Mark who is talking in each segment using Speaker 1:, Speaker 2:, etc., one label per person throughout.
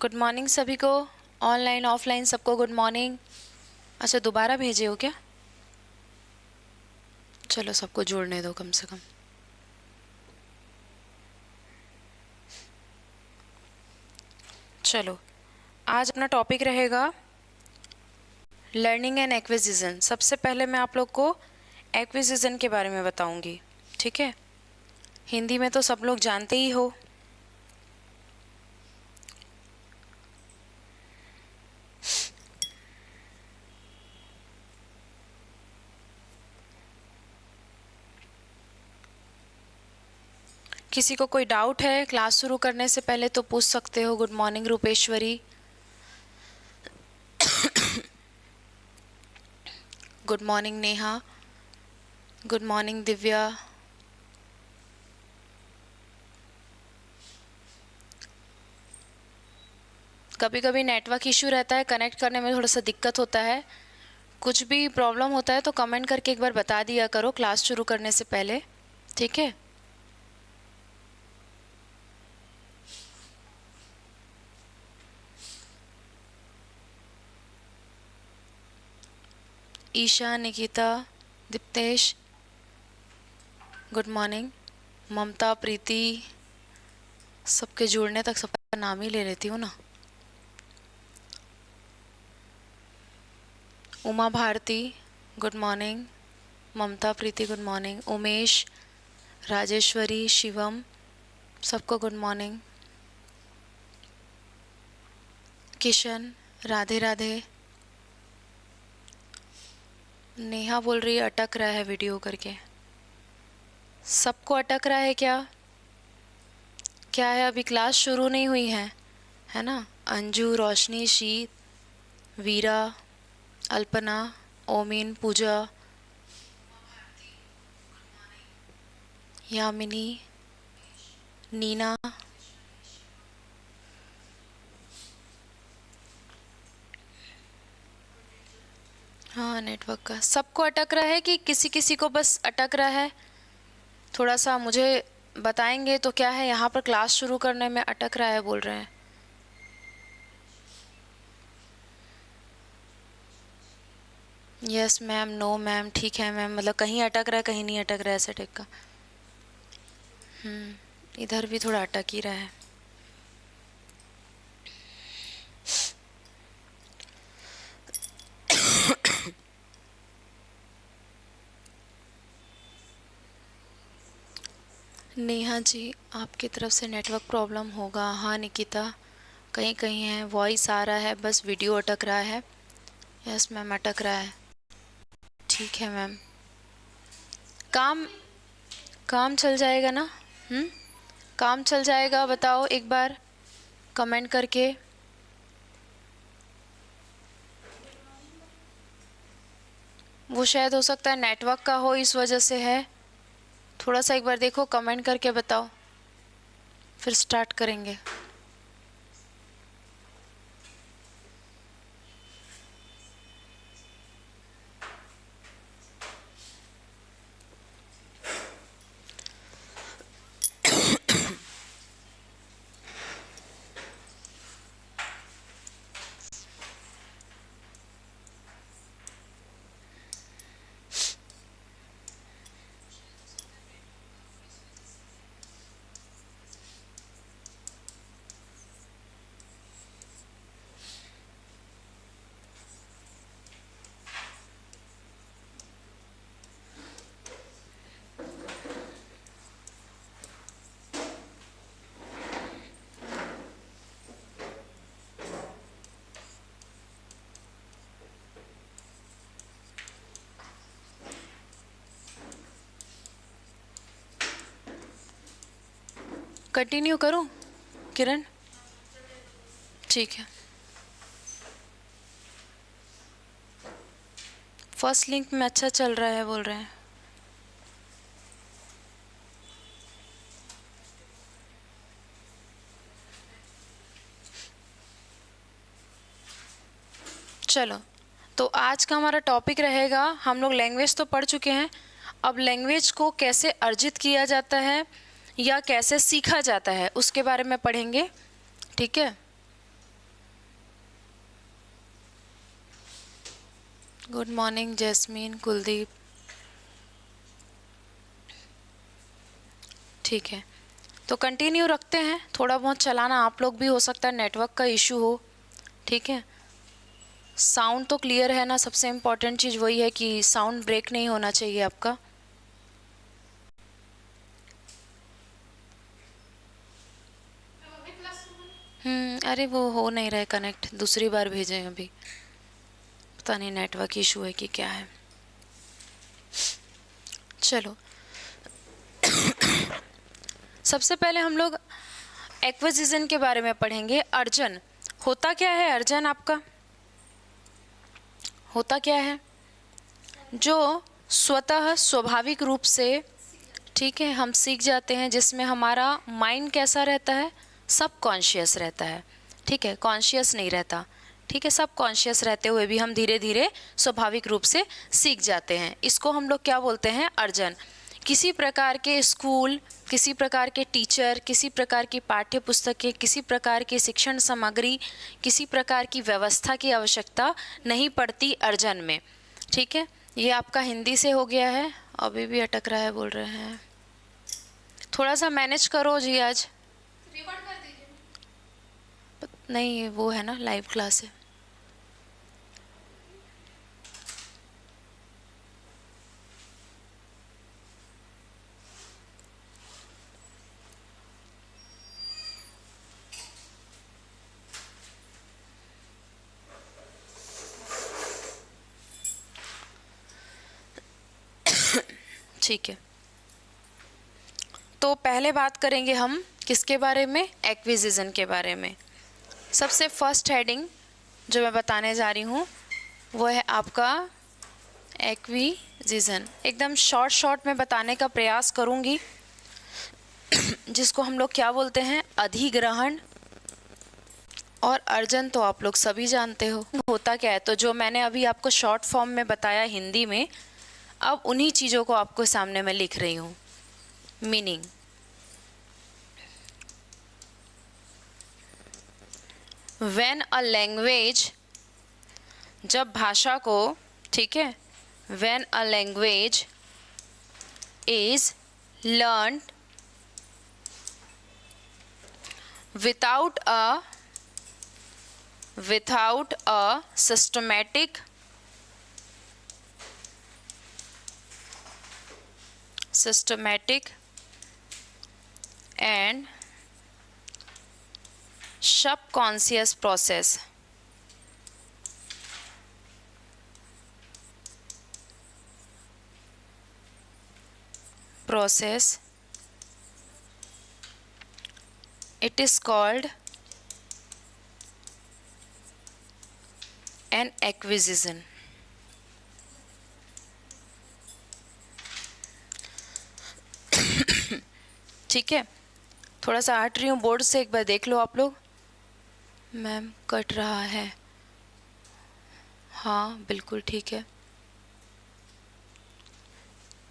Speaker 1: Good morning सभी को, online offline सबको गुड मॉर्निंग। अच्छा, दोबारा भेजे हो क्या? चलो सबको जोड़ने दो कम से कम। चलो, आज अपना टॉपिक रहेगा लर्निंग एंड एक्विजिशन। सबसे पहले मैं आप लोग को एक्विजिशन के बारे में बताऊंगी, ठीक है? हिंदी में तो सब लोग जानते ही हो। किसी को कोई डाउट है क्लास शुरू करने से पहले तो पूछ सकते हो। Good morning Rupeshwari, good morning Neha, good morning Divya, कभी कभी नेटवर्क इशू रहता है, कनेक्ट करने में थोड़ा सा दिक्कत होता है। कुछ भी प्रॉब्लम होता है तो कमेंट करके एक बार बता दिया करो क्लास शुरू करने से पहले, ठीक है? Isha, Nikita, Diptesh, good morning. ममता, प्रीति, सबके जुड़ने तक सबका नाम ही ले लेती हूँ ना। Uma Bharti, good morning. Mamta, Preeti, good morning. Umesh, Rajeshwari, Shivam, सबको गुड मॉर्निंग। किशन, राधे राधे। नेहा बोल रही है अटक रहा है वीडियो करके। सबको अटक रहा है क्या? क्या है, अभी क्लास शुरू नहीं हुई है ना? अंजू, रोशनी, शीत, वीरा, अल्पना, ओमिन, पूजा, यामिनी, नीना, हाँ नेटवर्क का सबको अटक रहा है कि किसी किसी को बस अटक रहा है? थोड़ा सा मुझे बताएंगे तो क्या है यहाँ पर क्लास शुरू करने में अटक रहा है बोल रहे हैं। यस मैम, नो मैम, ठीक है मैम, मतलब कहीं अटक रहा है कहीं नहीं अटक रहा है, ऐसे टाइप का। इधर भी थोड़ा अटक ही रहा है। नेहा जी, आपकी तरफ से नेटवर्क प्रॉब्लम होगा। हाँ निकिता, कहीं कहीं है, वॉइस आ रहा है, बस वीडियो अटक रहा है। यस मैम, अटक रहा है। ठीक है मैम, काम काम चल जाएगा ना? काम चल जाएगा, बताओ एक बार कमेंट करके। वो शायद हो सकता है नेटवर्क का हो, इस वजह से है। थोड़ा सा एक बार देखो, कमेंट करके बताओ, फिर स्टार्ट करेंगे। कंटिन्यू करूं किरण? ठीक है। फर्स्ट लिंक में अच्छा चल रहा है बोल रहे हैं। चलो, तो आज का हमारा टॉपिक रहेगा, हम लोग लैंग्वेज तो पढ़ चुके हैं, अब लैंग्वेज को कैसे अर्जित किया जाता है या कैसे सीखा जाता है उसके बारे में पढ़ेंगे, ठीक है? Good morning jasmine, Kuldeep. ठीक है, तो कंटिन्यू रखते हैं, थोड़ा बहुत चलाना आप लोग भी, हो सकता है नेटवर्क का इशू हो। ठीक है, साउंड तो क्लियर है ना, सबसे इम्पॉर्टेंट चीज़ वही है कि साउंड ब्रेक नहीं होना चाहिए आपका। अरे वो हो नहीं रहा है कनेक्ट, दूसरी बार भेजें अभी, पता नहीं नेटवर्क इशू है कि क्या है। चलो सबसे पहले हम लोग एक्विजिशन के बारे में पढ़ेंगे। अर्जन होता क्या है? अर्जन आपका होता क्या है? जो स्वतः स्वाभाविक रूप से, ठीक है, हम सीख जाते हैं, जिसमें हमारा माइंड कैसा रहता है? सब कॉन्शियस रहता है। ठीक है, कॉन्शियस नहीं रहता। ठीक है, सब कॉन्शियस रहते हुए भी हम धीरे धीरे स्वाभाविक रूप से सीख जाते हैं। इसको हम लोग क्या बोलते हैं? अर्जन। किसी प्रकार के स्कूल, किसी प्रकार के टीचर, किसी प्रकार की पाठ्य पुस्तकें, किसी प्रकार की शिक्षण सामग्री, किसी प्रकार की व्यवस्था की आवश्यकता नहीं पड़ती अर्जन में। ठीक है, ये आपका हिंदी से हो गया है। अभी भी अटक रहा है बोल रहे हैं, थोड़ा सा मैनेज करो जी। आज
Speaker 2: रिकॉर्ड कर दीजिए।
Speaker 1: नहीं, वो है ना, लाइव क्लास है। ठीक है, तो पहले बात करेंगे हम किसके बारे में? एक्विजिशन के बारे में। सबसे फर्स्ट हेडिंग जो मैं बताने जा रही हूँ वो है आपका एक्विजिशन। एकदम शॉर्ट में बताने का प्रयास करूँगी, जिसको हम लोग क्या बोलते हैं? अधिग्रहण। और अर्जन तो आप लोग सभी जानते हो होता क्या है। तो जो मैंने अभी आपको शॉर्ट फॉर्म में बताया हिंदी में, अब उन्हीं चीज़ों को आपको सामने मैं लिख रही हूँ। मीनिंग, व्हेन अ लैंग्वेज, जब भाषा को, ठीक है, when a language is learned without a systematic and subconscious process, it is called an acquisition. ठीक है, थोड़ा सा हट रही हूँ बोर्ड से, एक बार देख लो आप लोग। मैम कट रहा है, हाँ बिल्कुल ठीक है।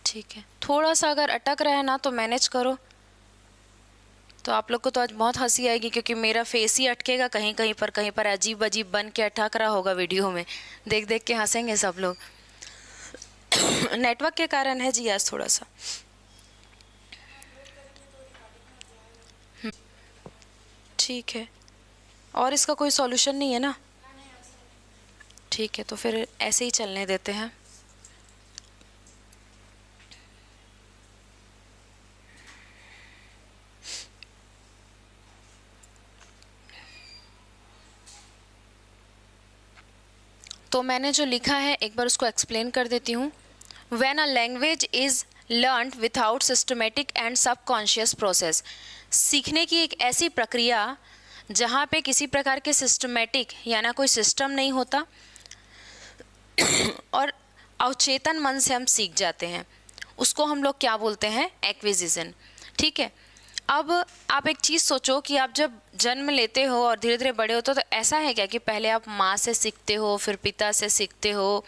Speaker 1: ठीक है, थोड़ा सा अगर अटक रहा है ना तो मैनेज करो। तो आप लोग को तो आज बहुत हंसी आएगी, क्योंकि मेरा फेस ही अटकेगा कहीं पर अजीब अजीब बन के अटक रहा होगा वीडियो में, देख देख के हंसेंगे सब लोग। नेटवर्क के कारण है जी आज थोड़ा सा। ठीक है, और इसका कोई सॉल्यूशन नहीं है ना? ठीक है, तो फिर ऐसे ही चलने देते हैं। तो मैंने जो लिखा है एक बार उसको एक्सप्लेन कर देती हूँ। When a language is learned without systematic and subconscious process, सीखने की एक ऐसी प्रक्रिया जहाँ पे किसी प्रकार के सिस्टमेटिक यानी कोई सिस्टम नहीं होता और अवचेतन मन से हम सीख जाते हैं, उसको हम लोग क्या बोलते हैं? एक्विजिशन। ठीक है, अब आप एक चीज़ सोचो कि आप जब जन्म लेते हो और धीरे धीरे बड़े होते हो, तो ऐसा है क्या कि पहले आप माँ से सीखते हो, फिर पिता से सीखते हो,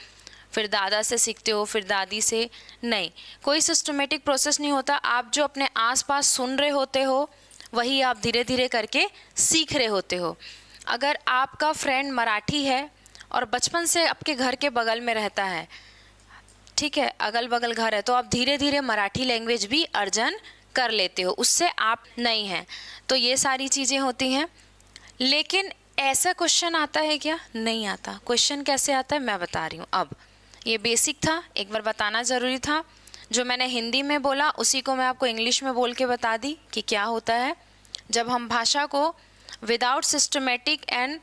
Speaker 1: फिर दादा से सीखते हो, फिर दादी से? नहीं, कोई सिस्टमेटिक प्रोसेस नहीं होता। आप जो अपने आसपास सुन रहे होते हो वही आप धीरे धीरे करके सीख रहे होते हो। अगर आपका फ्रेंड मराठी है और बचपन से आपके घर के बगल में रहता है, ठीक है, अगल बगल घर है, तो आप धीरे धीरे मराठी लैंग्वेज भी अर्जन कर लेते हो, उससे आप नहीं हैं। तो ये सारी चीज़ें होती हैं। लेकिन ऐसा क्वेश्चन आता है क्या? नहीं आता। क्वेश्चन कैसे आता है मैं बता रही हूँ। अब ये बेसिक था, एक बार बताना ज़रूरी था। जो मैंने हिंदी में बोला उसी को मैं आपको इंग्लिश में बोल के बता दी कि क्या होता है जब हम भाषा को without systematic and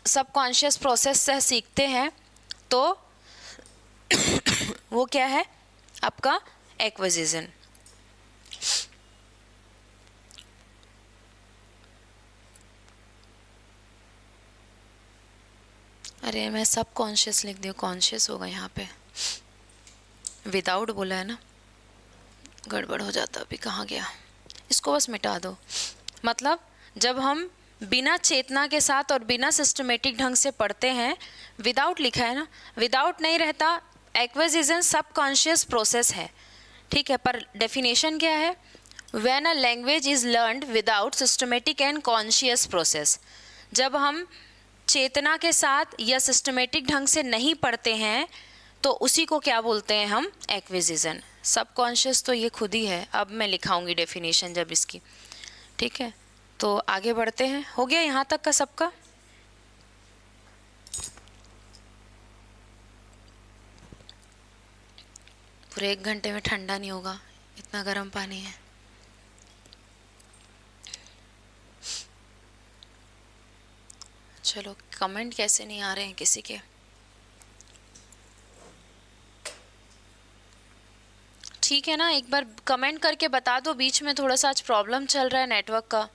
Speaker 1: subconscious process से सीखते हैं, तो वो क्या है आपका एक्विजिशन। अरे मैं सब कॉन्शियस लिख दूँ, कॉन्शियस होगा यहाँ पे, विदाउट बोला है ना, गड़बड़ हो जाता। अभी कहाँ गया, इसको बस मिटा दो। मतलब जब हम बिना चेतना के साथ और बिना सिस्टमेटिक ढंग से पढ़ते हैं, विदाउट लिखा है ना, विदाउट नहीं रहता। एक्विजिशन सबकॉन्शियस प्रोसेस है, ठीक है, पर डेफिनेशन क्या है? When a language is learned without systematic and conscious process. जब हम चेतना के साथ या सिस्टमेटिक ढंग से नहीं पढ़ते हैं तो उसी को क्या बोलते हैं हम? एक्विजिशन। सबकॉन्शियस तो ये खुद ही है, अब मैं लिखाऊंगी डेफिनेशन जब इसकी, ठीक है। तो आगे बढ़ते हैं। हो गया यहाँ तक का सबका? पूरे 1 घंटे में ठंडा नहीं होगा, इतना गर्म पानी है। चलो, कमेंट कैसे नहीं आ रहे हैं किसी के? ठीक है ना, एक बार कमेंट करके बता दो। बीच में थोड़ा सा आज प्रॉब्लम चल रहा है नेटवर्क का,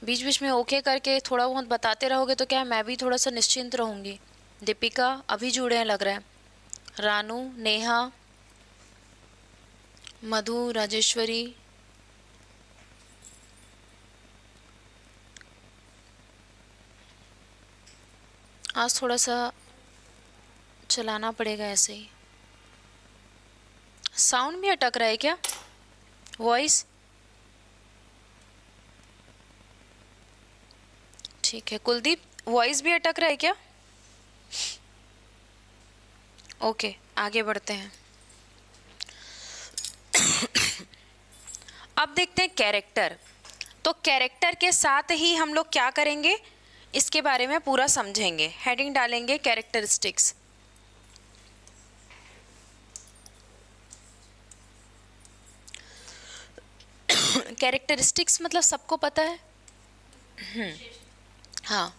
Speaker 1: बीच बीच में ओके करके थोड़ा बहुत बताते रहोगे तो क्या है, मैं भी थोड़ा सा निश्चिंत रहूँगी। दीपिका अभी जुड़े हैं लग रहा है, रानू, नेहा, मधु, राजेश्वरी, आज थोड़ा सा चलाना पड़ेगा ऐसे ही। साउंड भी अटक रहा है क्या? वॉइस ठीक है। कुलदीप, वॉइस भी अटक रहा है क्या? ओके, आगे बढ़ते हैं। अब देखते हैं कैरेक्टर। तो कैरेक्टर के साथ ही हम लोग क्या करेंगे, इसके बारे में पूरा समझेंगे। हेडिंग डालेंगे कैरेक्टरिस्टिक्स। कैरेक्टरिस्टिक्स मतलब सबको पता है। हाँ,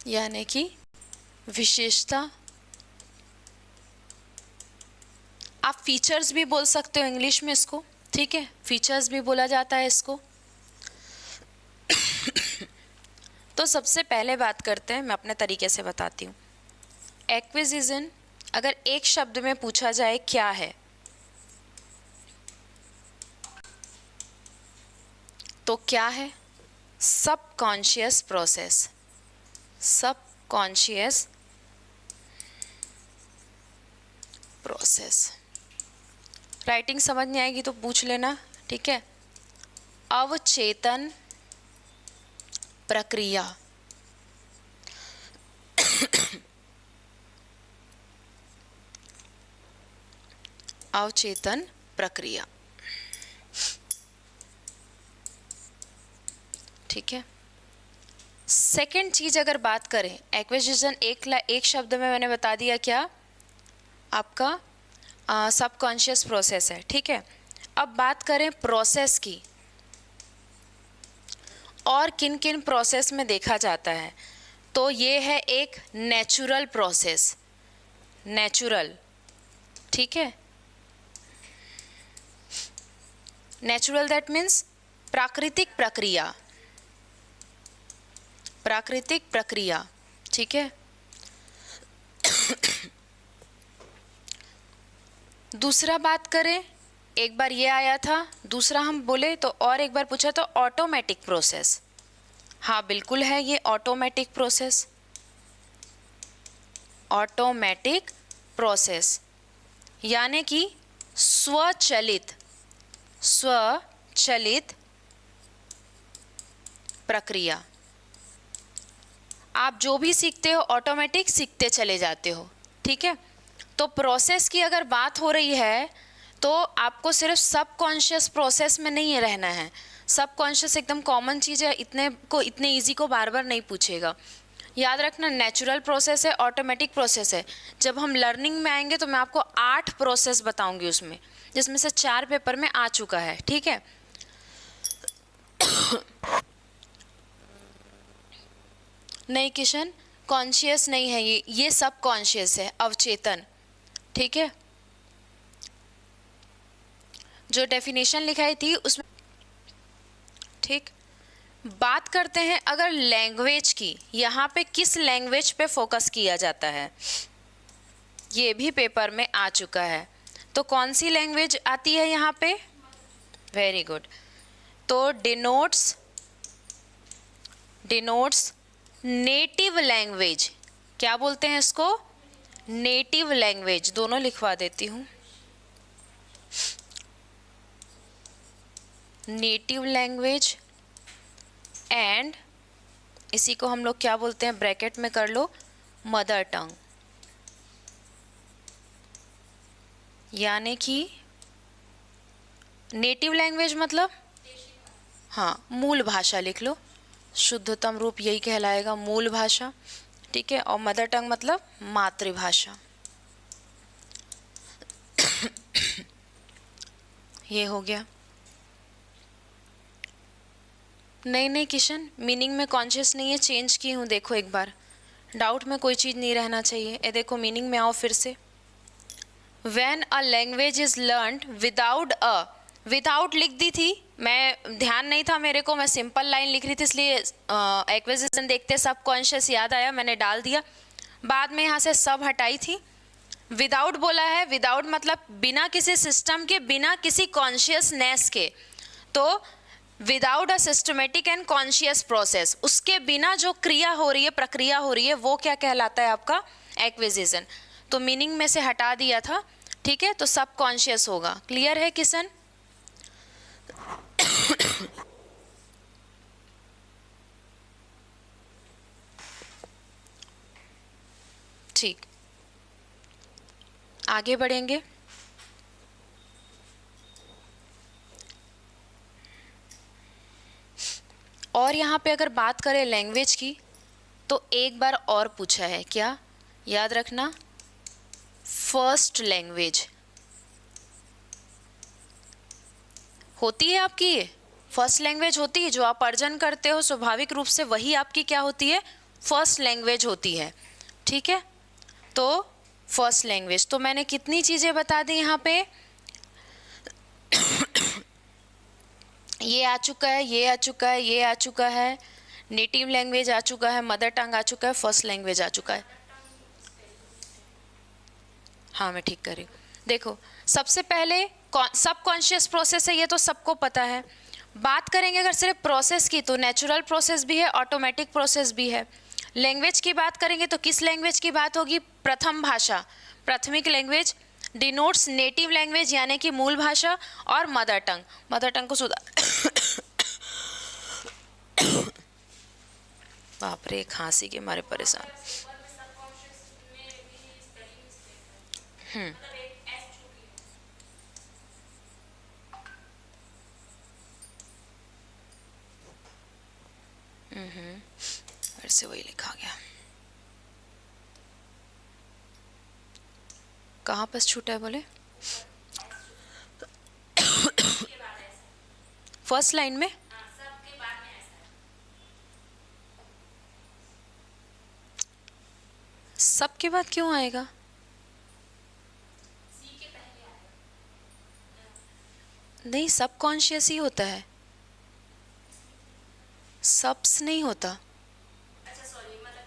Speaker 1: यानी कि विशेषता। आप फीचर्स भी बोल सकते हो इंग्लिश में इसको, ठीक है, फीचर्स भी बोला जाता है इसको। तो सबसे पहले बात करते हैं, मैं अपने तरीके से बताती हूँ। एक्विजिशन अगर एक शब्द में पूछा जाए क्या है, तो क्या है? Subconscious process. Subconscious process. Writing समझ नहीं आएगी तो पूछ लेना, ठीक है। अवचेतन प्रक्रिया। अवचेतन प्रक्रिया, ठीक है। सेकंड चीज अगर बात करें, एक्विजिशन एक शब्द में मैंने बता दिया क्या आपका सबकॉन्शियस प्रोसेस है, ठीक है। अब बात करें प्रोसेस की, और किन किन प्रोसेस में देखा जाता है, तो ये है एक नेचुरल प्रोसेस। नेचुरल, ठीक है। नेचुरल दैट मीन्स प्राकृतिक प्रक्रिया। प्राकृतिक प्रक्रिया, ठीक है। दूसरा बात करें, एक बार ये आया था, दूसरा हम बोले तो और एक बार पूछा तो ऑटोमेटिक प्रोसेस। हाँ बिल्कुल है ये ऑटोमेटिक प्रोसेस। ऑटोमेटिक प्रोसेस यानी कि स्वचालित, स्वचालित प्रक्रिया। आप जो भी सीखते हो ऑटोमेटिक सीखते चले जाते हो, ठीक है। तो प्रोसेस की अगर बात हो रही है तो आपको सिर्फ सबकॉन्शियस प्रोसेस में नहीं रहना है। सबकॉन्शियस एकदम कॉमन चीज़ है, इतने इजी को बार बार नहीं पूछेगा। याद रखना, नेचुरल प्रोसेस है, ऑटोमेटिक प्रोसेस है। जब हम लर्निंग में आएंगे तो मैं आपको 8 प्रोसेस बताऊंगी उसमें, जिसमें से 4 पेपर में आ चुका है, ठीक है। नहीं किशन, कॉन्शियस नहीं है ये सब कॉन्शियस है, अवचेतन, ठीक है। जो डेफिनेशन लिखाई थी उसमें, ठीक। बात करते हैं अगर लैंग्वेज की, यहाँ पे किस लैंग्वेज पे फोकस किया जाता है, ये भी पेपर में आ चुका है। तो कौन सी लैंग्वेज आती है यहाँ पे? Very good. तो डिनोट्स नेटिव लैंग्वेज, क्या बोलते हैं इसको? Native language. दोनों लिखवा देती हूँ, नेटिव लैंग्वेज एंड इसी को हम लोग क्या बोलते हैं, ब्रैकेट में कर लो, मदर टंग। यानी कि नेटिव लैंग्वेज मतलब, हाँ, मूल भाषा लिख लो, शुद्धतम रूप यही कहलाएगा, मूल भाषा, ठीक है। और मदर टंग मतलब मातृभाषा। ये हो गया। नहीं किशन, मीनिंग में कॉन्शियस नहीं है, चेंज की हूँ, देखो एक बार, डाउट में कोई चीज़ नहीं रहना चाहिए। ये देखो मीनिंग में आओ फिर से। When a language is learned without लिख दी थी, मैं ध्यान नहीं था मेरे को, मैं सिंपल लाइन लिख रही थी, इसलिए एक्विजिशन देखते सब कॉन्शियस याद आया, मैंने डाल दिया। बाद में यहाँ से सब हटाई थी। विदाउट बोला है, विदाउट मतलब बिना किसी सिस्टम के, बिना किसी कॉन्शियसनेस के। तो without a systematic and conscious process, उसके बिना जो क्रिया हो रही है, प्रक्रिया हो रही है, वो क्या कहलाता है आपका? एक्विजिशन। तो मीनिंग में से हटा दिया था, ठीक है। तो सब कॉन्शियस होगा। क्लियर है किशन? ठीक, आगे बढ़ेंगे। और यहाँ पे अगर बात करें लैंग्वेज की, तो एक बार और पूछा है, क्या याद रखना? फर्स्ट लैंग्वेज होती है आपकी, ये फर्स्ट लैंग्वेज होती है। जो आप अर्जन करते हो स्वाभाविक रूप से, वही आपकी क्या होती है? फर्स्ट लैंग्वेज होती है, ठीक है। तो फर्स्ट लैंग्वेज, तो मैंने कितनी चीज़ें बता दी यहाँ पे? ये आ चुका है, ये आ चुका है, ये आ चुका है, नेटिव लैंग्वेज आ चुका है, मदर टंग आ चुका है, फर्स्ट लैंग्वेज आ चुका है। हाँ, मैं ठीक कर रही हूँ। देखो, सबसे पहले सब कॉन्शियस प्रोसेस है, ये तो सबको पता है। बात करेंगे अगर सिर्फ प्रोसेस की, तो नेचुरल प्रोसेस भी है, ऑटोमेटिक प्रोसेस भी है। लैंग्वेज की बात करेंगे तो किस लैंग्वेज की बात होगी? प्रथम भाषा, प्राथमिक लैंग्वेज, डिनोट्स नेटिव लैंग्वेज यानी कि मूल भाषा, और मदर टंग। मदर टंग को सुधार बाप रे, खांसी के मारे परेशान। फिर से वही लिखा गया। कहाँ पर छूटा है बोले? फर्स्ट लाइन में सब के बाद क्यों आएगा? नहीं, सब कॉन्शियस ही होता है, सबस नहीं होता,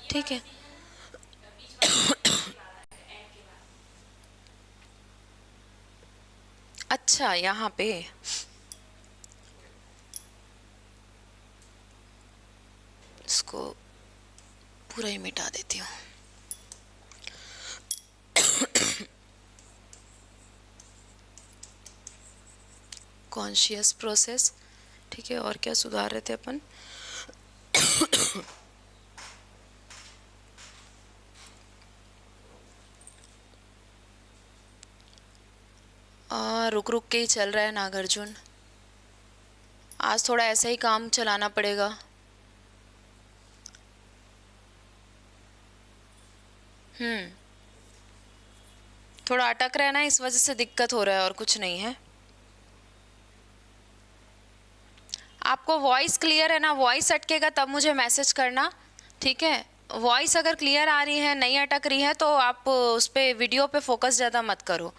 Speaker 1: ठीक है। अच्छा, यहाँ पे इसको पूरा ही मिटा देती हूँ। कॉन्शियस प्रोसेस, ठीक है। और क्या सुधार रहे थे अपन? रुक रुक के ही चल रहा है नागार्जुन, आज थोड़ा ऐसा ही काम चलाना पड़ेगा। थोड़ा अटक रहा है ना, इस वजह से दिक्कत हो रहा है और कुछ नहीं है। आपको वॉइस क्लियर है ना? वॉइस अटकेगा तब मुझे मैसेज करना, ठीक है? वॉइस अगर क्लियर आ रही है, नहीं अटक रही है, तो आप उस पर वीडियो पे फोकस ज़्यादा मत करो,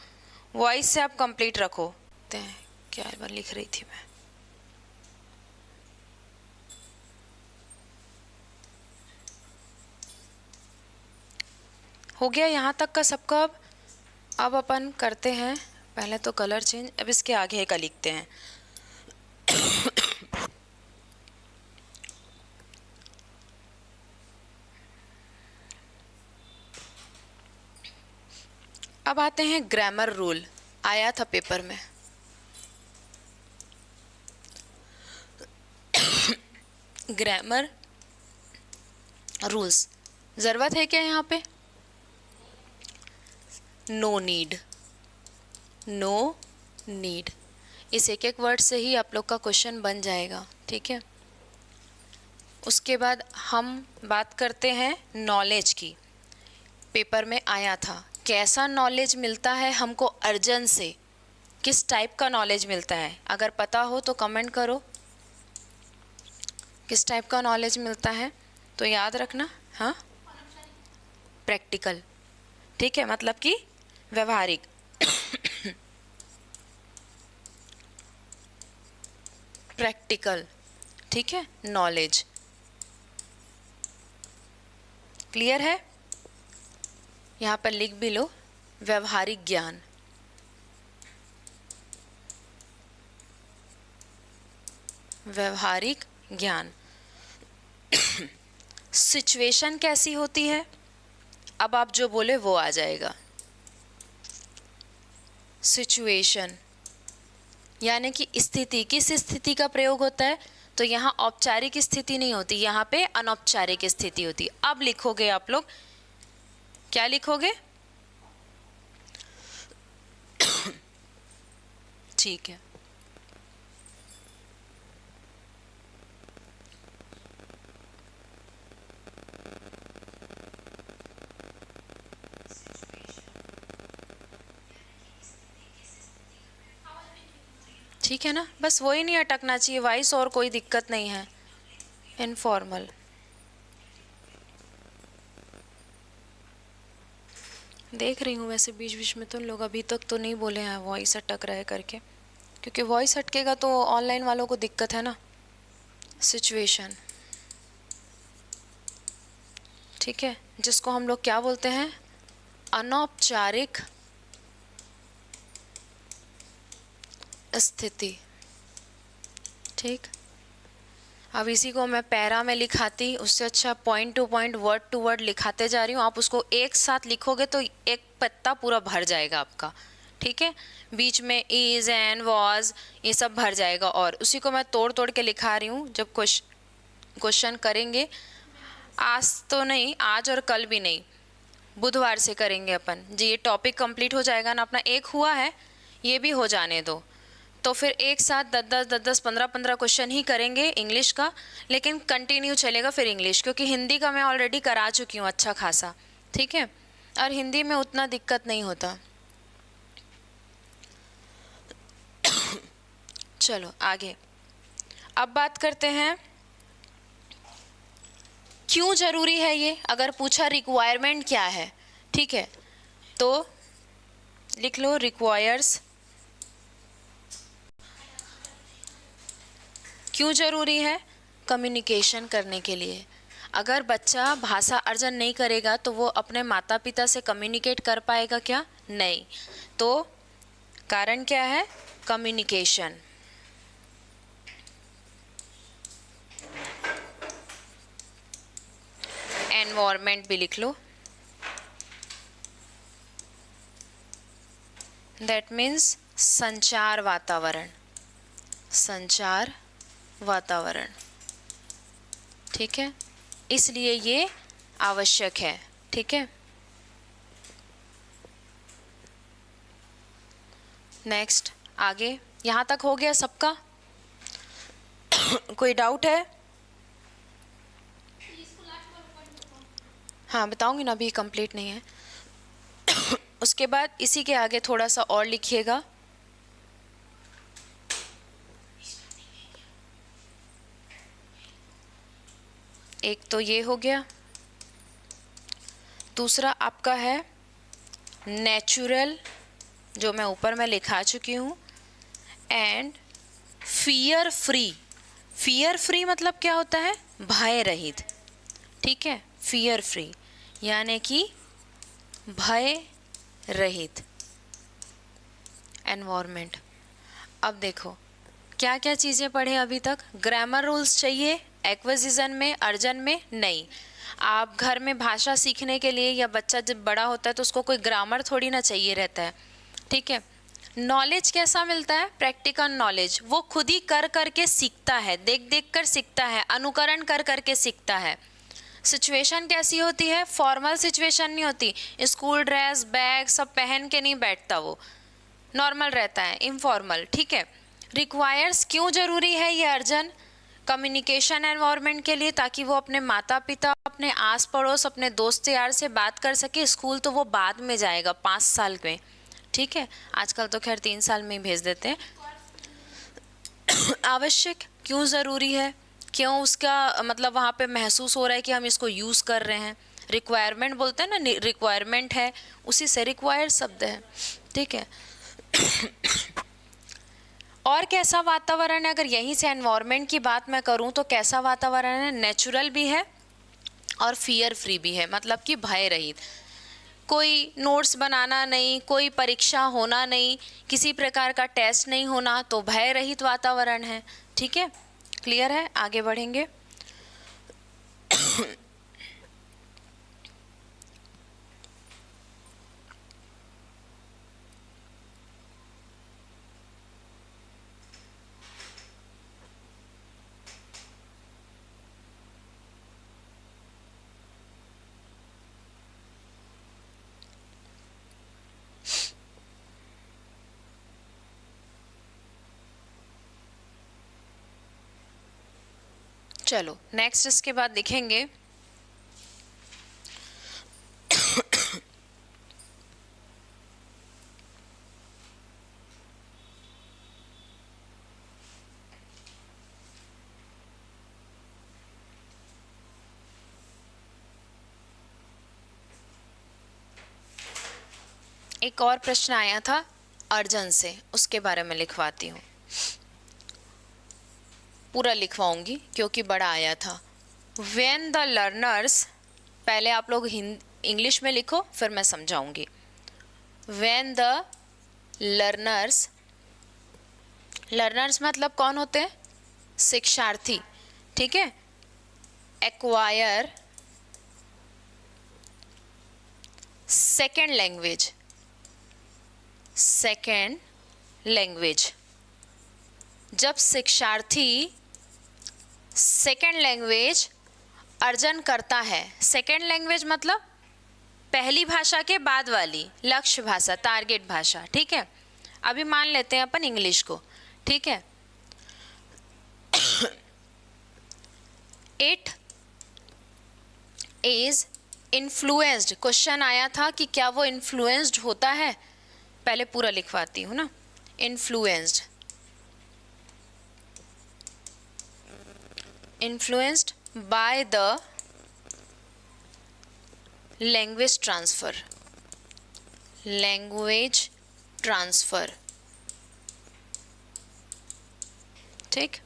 Speaker 1: वॉइस से आप कंप्लीट रखो। क्या बार लिख रही थी मैं? हो गया यहाँ तक का सबका। अब अपन करते हैं पहले तो कलर चेंज, अब इसके आगे का लिखते हैं। अब आते हैं ग्रामर रूल, आया था पेपर में। ग्रामर रूल्स ज़रूरत है क्या यहाँ पे? नो नीड, नो नीड, इस एक एक वर्ड से ही आप लोग का क्वेश्चन बन जाएगा, ठीक है? उसके बाद हम बात करते हैं नॉलेज की। पेपर में आया था, कैसा नॉलेज मिलता है हमको अर्जन से, किस टाइप का नॉलेज मिलता है? अगर पता हो तो कमेंट करो, किस टाइप का नॉलेज मिलता है तो याद रखना। हाँ, प्रैक्टिकल, ठीक है, मतलब कि व्यवहारिक। प्रैक्टिकल, ठीक है, नॉलेज। क्लियर है? यहाँ पर लिख भी लो, व्यवहारिक ज्ञान। व्यवहारिक ज्ञान। सिचुएशन कैसी होती है? अब आप जो बोले वो आ जाएगा। सिचुएशन यानी कि स्थिति, किस स्थिति का प्रयोग होता है? तो यहाँ औपचारिक स्थिति नहीं होती, यहाँ पे अनौपचारिक स्थिति होती है। अब लिखोगे आप लोग, क्या लिखोगे? ठीक है, ठीक है ना? बस वही नहीं अटकना चाहिए वॉइस, और कोई दिक्कत नहीं है। इनफॉर्मल, देख रही हूँ वैसे बीच बीच में तो लोग अभी तक तो नहीं बोले हैं वॉइस अटक रहा है करके, क्योंकि वॉइस अटकेगा तो ऑनलाइन वालों को दिक्कत है ना। सिचुएशन, ठीक है, जिसको हम लोग क्या बोलते हैं? अनौपचारिक स्थिति, ठीक। अब इसी को मैं पैरा में लिखाती, उससे अच्छा point to point, word to word लिखाते जा रही हूँ। आप उसको एक साथ लिखोगे तो एक पत्ता पूरा भर जाएगा आपका, ठीक है? बीच में इज एंड वॉज ये सब भर जाएगा, और उसी को मैं तोड़ तोड़ के लिखा रही हूँ। जब क्वेश्चन करेंगे, आज तो नहीं, आज और कल भी नहीं, बुधवार से करेंगे अपन जी। ये टॉपिक कंप्लीट हो जाएगा ना अपना, एक हुआ है, ये भी हो जाने दो, तो फिर एक साथ 10-10 15-15 क्वेश्चन ही करेंगे इंग्लिश का, लेकिन कंटिन्यू चलेगा फिर इंग्लिश, क्योंकि हिंदी का मैं ऑलरेडी करा चुकी हूँ अच्छा खासा, ठीक है? और हिंदी में उतना दिक्कत नहीं होता। चलो आगे, अब बात करते हैं क्यों ज़रूरी है ये। अगर पूछा रिक्वायरमेंट क्या है, ठीक है, तो लिख लो रिक्वायर्स। क्यों ज़रूरी है? कम्युनिकेशन करने के लिए। अगर बच्चा भाषा अर्जन नहीं करेगा तो वो अपने माता पिता से कम्युनिकेट कर पाएगा क्या? नहीं। तो कारण क्या है? कम्युनिकेशन। एनवायरनमेंट भी लिख लो, दैट मीन्स संचार वातावरण। संचार वातावरण, ठीक है, इसलिए ये आवश्यक है। ठीक है, नेक्स्ट आगे यहाँ तक हो गया सबका? कोई डाउट है? हाँ बताऊंगी ना, अभी कंप्लीट नहीं है। उसके बाद इसी के आगे थोड़ा सा और लिखिएगा। एक तो ये हो गया, दूसरा आपका है नेचुरल, जो मैं ऊपर में लिखा चुकी हूँ, and fear free. Fear free मतलब क्या होता है? भय रहित। ठीक है, फियर फ्री यानी कि भय रहित एनवायरनमेंट। अब देखो क्या क्या चीज़ें पढ़े अभी तक। ग्रामर रूल्स चाहिए एक्विजिशन में, अर्जन में नहीं। आप घर में भाषा सीखने के लिए, या बच्चा जब बड़ा होता है तो उसको कोई ग्रामर थोड़ी ना चाहिए रहता है। ठीक है, नॉलेज कैसा मिलता है? Practical knowledge. वो खुद ही कर करके सीखता है, देख देख कर सीखता है, अनुकरण कर करके सीखता है। सिचुएशन कैसी होती है? फॉर्मल सिचुएशन नहीं होती, स्कूल ड्रेस बैग सब पहन के नहीं बैठता, वो नॉर्मल रहता है, इनफॉर्मल। ठीक है, रिक्वायर्स क्यों जरूरी है ये अर्जन? कम्युनिकेशन एनवायरनमेंट के लिए, ताकि वो अपने माता पिता, अपने आस पड़ोस, अपने दोस्त यार से बात कर सके। स्कूल तो वो बाद में जाएगा 5 साल में। ठीक है, आजकल तो खैर 3 साल में ही भेज देते हैं। आवश्यक क्यों ज़रूरी है? क्यों उसका मतलब वहाँ पे महसूस हो रहा है कि हम इसको यूज़ कर रहे हैं? रिक्वायरमेंट बोलते हैं ना, रिक्वायरमेंट है, उसी से रिक्वायर शब्द है। ठीक है, और कैसा वातावरण है? अगर यहीं से एनवायरनमेंट की बात मैं करूं तो कैसा वातावरण है? नेचुरल भी है और फियर फ्री भी है, मतलब कि भय रहित। कोई नोट्स बनाना नहीं, कोई परीक्षा होना नहीं, किसी प्रकार का टेस्ट नहीं होना, तो भय रहित वातावरण है। ठीक है, क्लियर है? आगे बढ़ेंगे। चलो नेक्स्ट इसके बाद लिखेंगे एक और प्रश्न आया था अर्जन से, उसके बारे में लिखवाती हूँ। पूरा लिखवाऊंगी क्योंकि बड़ा आया था। When the learners, पहले आप लोग इंग्लिश में लिखो फिर मैं समझाऊंगी। When the learners, लर्नर्स मतलब कौन होते हैं? शिक्षार्थी। ठीक है, acquire second language, second language. जब शिक्षार्थी सेकेंड लैंग्वेज अर्जन करता है, सेकेंड लैंग्वेज मतलब पहली भाषा के बाद वाली, लक्ष्य भाषा, टारगेट भाषा। ठीक है, अभी मान लेते हैं अपन इंग्लिश को। ठीक है, इट इज इन्फ्लुएंस्ड। क्वेश्चन आया था कि क्या वो इन्फ्लुएंस्ड होता है? पहले पूरा लिखवाती हूँ ना। Influenced, influenced by the language transfer, language transfer। ठीक,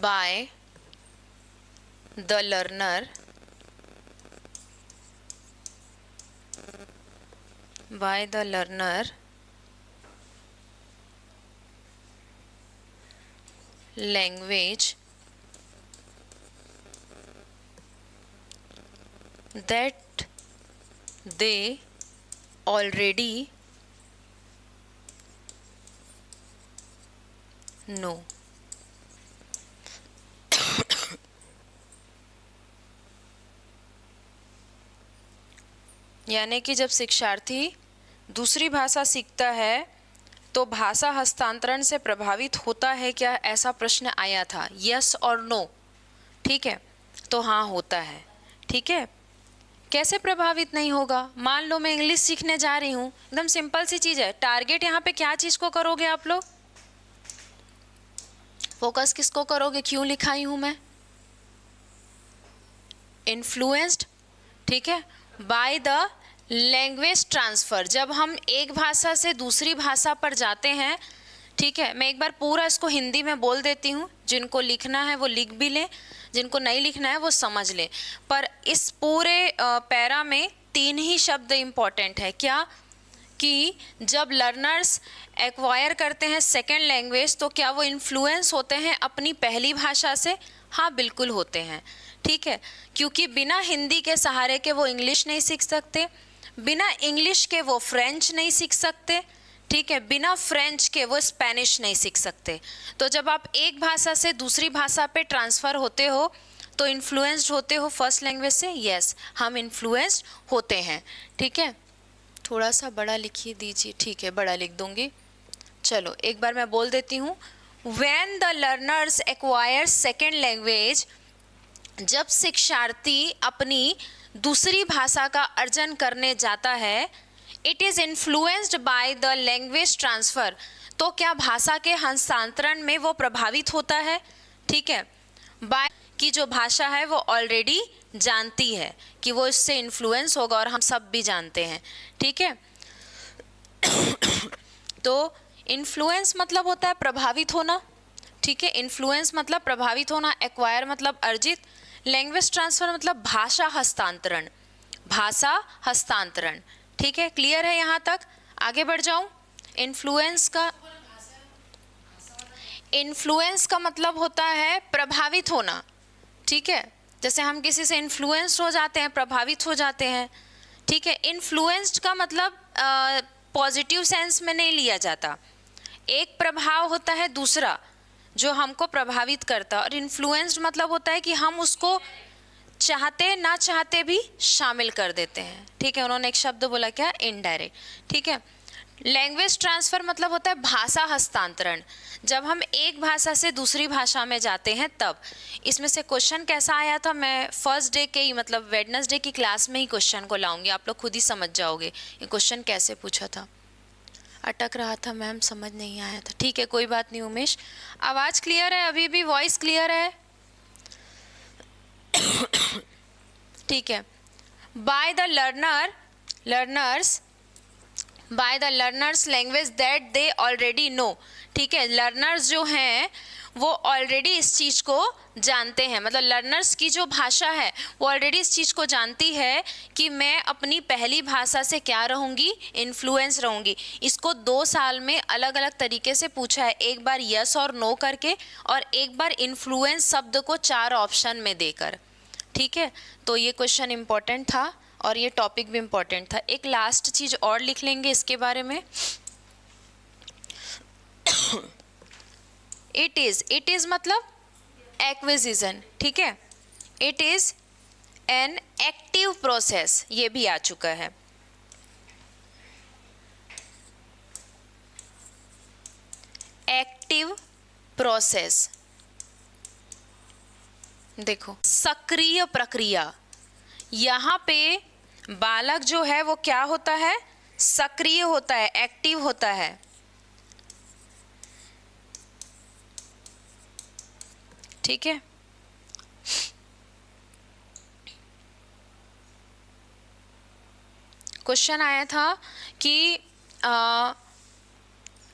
Speaker 1: by the learner, by the learner language that they already know. यानी कि जब शिक्षार्थी दूसरी भाषा सीखता है तो भाषा हस्तांतरण से प्रभावित होता है क्या, ऐसा प्रश्न आया था, यस और नो। ठीक है, तो हाँ होता है। ठीक है, कैसे प्रभावित नहीं होगा? मान लो मैं इंग्लिश सीखने जा रही हूँ, एकदम सिंपल सी चीज़ है। टारगेट यहाँ पे क्या चीज़ को करोगे आप लोग? फोकस किसको करोगे? क्यों लिखाई हूँ मैं? इन्फ्लुएंस्ड, ठीक है, बाय द लैंग्वेज ट्रांसफ़र। जब हम एक भाषा से दूसरी भाषा पर जाते हैं, ठीक है, मैं एक बार पूरा इसको हिंदी में बोल देती हूँ, जिनको लिखना है वो लिख भी लें, जिनको नहीं लिखना है वो समझ लें। पर इस पूरे पैरा में 3 ही शब्द इम्पॉर्टेंट है। क्या? कि जब लर्नर्स एक्वायर करते हैं सेकेंड लैंग्वेज तो क्या वो इन्फ्लुएंस होते हैं अपनी पहली भाषा से? हाँ बिल्कुल होते हैं। ठीक है, क्योंकि बिना हिंदी के सहारे के वो इंग्लिश नहीं सीख सकते, बिना इंग्लिश के वो फ्रेंच नहीं सीख सकते, ठीक है, बिना फ्रेंच के वो स्पेनिश नहीं सीख सकते। तो जब आप एक भाषा से दूसरी भाषा पे ट्रांसफ़र होते हो तो इन्फ्लुएंस्ड होते हो फर्स्ट लैंग्वेज से। यस, हम इन्फ्लुएंस्ड होते हैं। ठीक है, थोड़ा सा बड़ा लिखिए दीजिए। ठीक है, बड़ा लिख दूंगी। चलो एक बार मैं बोल देती हूँ। When the learners acquire second language, जब शिक्षार्थी अपनी दूसरी भाषा का अर्जन करने जाता है, it is influenced by the language transfer, तो क्या भाषा के हस्तांतरण में वो प्रभावित होता है? ठीक है, बाय की जो भाषा है वो ऑलरेडी जानती है कि वो इससे इन्फ्लुएंस होगा, और हम सब भी जानते हैं। ठीक है, तो इन्फ्लुएंस मतलब होता है प्रभावित होना। ठीक है, इन्फ्लुएंस मतलब प्रभावित होना, एक्वायर मतलब अर्जित, लैंग्वेज ट्रांसफ़र मतलब भाषा हस्तांतरण, भाषा हस्तांतरण। ठीक है, क्लियर है यहाँ तक? आगे बढ़ जाऊँ। इन्फ्लुएंस का मतलब होता है प्रभावित होना। ठीक है, जैसे हम किसी से इन्फ्लुएंस्ड हो जाते हैं, प्रभावित हो जाते हैं। ठीक है, इन्फ्लुएंस्ड का मतलब पॉजिटिव सेंस में नहीं लिया जाता। एक प्रभाव होता है दूसरा जो हमको प्रभावित करता है, और इन्फ्लुएंस्ड मतलब होता है कि हम उसको चाहते ना चाहते भी शामिल कर देते हैं। ठीक है, उन्होंने एक शब्द बोला क्या? इनडायरेक्ट। ठीक है, लैंग्वेज ट्रांसफ़र मतलब होता है भाषा हस्तांतरण, जब हम एक भाषा से दूसरी भाषा में जाते हैं तब। इसमें से क्वेश्चन कैसा आया था, मैं फर्स्ट डे के ही मतलब वेडनेसडे की क्लास में ही क्वेश्चन को लाऊंगी, आप लोग खुद ही समझ जाओगे ये क्वेश्चन कैसे पूछा था। अटक रहा था मैम, समझ नहीं आया था। ठीक है, कोई बात नहीं। उमेश, आवाज़ क्लियर है? अभी भी वॉइस क्लियर है? ठीक है, by the learners language that they already know. ठीक है, लर्नर्स जो हैं वो ऑलरेडी इस चीज़ को जानते हैं, मतलब लर्नर्स की जो भाषा है वो ऑलरेडी इस चीज़ को जानती है कि मैं अपनी पहली भाषा से क्या रहूँगी? इन्फ्लुएंस रहूँगी। इसको 2 साल में अलग अलग तरीके से पूछा है, एक बार यस और नो करके, और एक बार इन्फ्लुएंस शब्द को 4 ऑप्शन में देकर। ठीक है, तो ये क्वेश्चन इम्पॉर्टेंट था और ये टॉपिक भी इम्पॉर्टेंट था। एक लास्ट चीज़ और लिख लेंगे इसके बारे में। इट इज़ मतलब एक्विजिशन। ठीक है, it is an active process, ये भी आ चुका है। एक्टिव प्रोसेस, देखो सक्रिय प्रक्रिया। यहाँ पे बालक जो है वो क्या होता है? सक्रिय होता है, एक्टिव होता है। ठीक है, क्वेश्चन आया था कि